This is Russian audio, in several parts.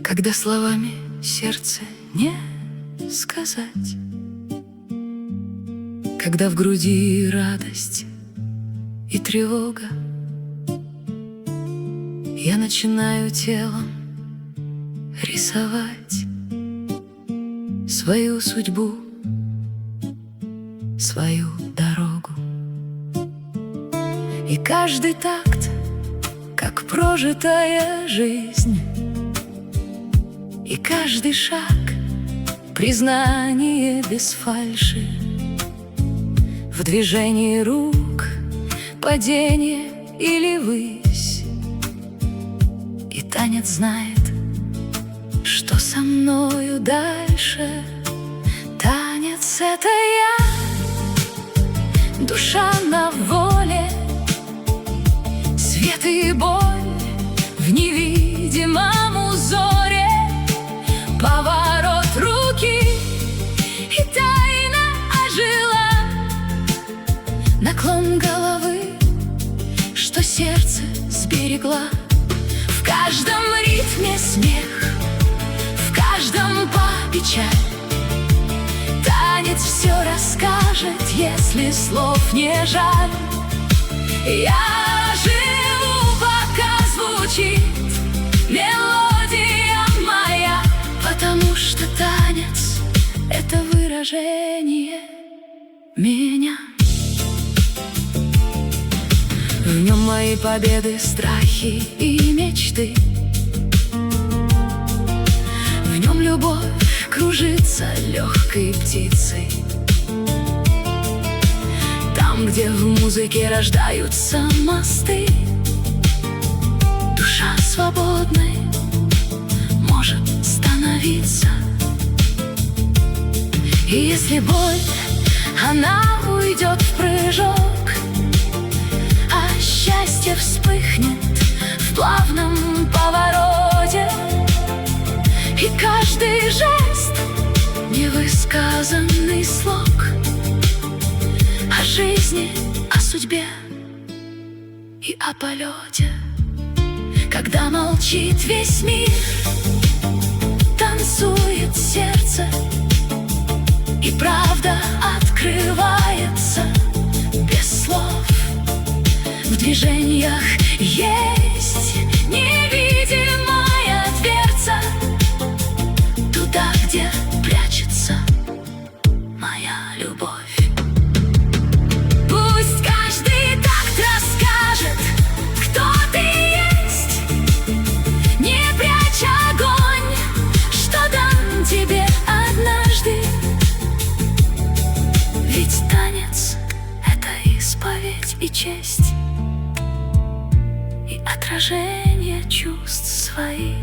когда словами сердце не сказать, когда в груди радость и тревога, я начинаю телом рисовать свою судьбу, свою дорогу. И каждый такт, как прожитая жизнь, и каждый шаг — признание без фальши. В движении рук падение или высь, и танец знает, что со мною дальше. Танец — это я, душа на воле, свет и боль в невидимом узоре, поворот руки, и тайна ожила, наклон головы, что сердце сберегла. В каждом ритме смех, в каждом па печаль. Танец все расскажет, если слов не жаль. Я живу, пока звучит мелодия моя, потому что танец — это выражение меня. В нем мои победы, страхи и мечты. В нем любовь кружится легкой птицей. Там, где в музыке рождаются мосты, душа свободной может становиться. И если боль, она уйдет в прыжок, а счастье вспыхнет в плавном повороте, и каждый жест — невысказанный слог о жизни, о судьбе и о полете. Когда молчит весь мир, танцует сердце, и правда открывается без слов. В движениях есть невидимая дверца, туда, где прячется моя любовь. Пусть каждый такт расскажет, кто ты есть, не прячь огонь, что дан тебе однажды. Ведь танец — это исповедь и честь, и отражение чувств своих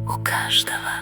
у каждого.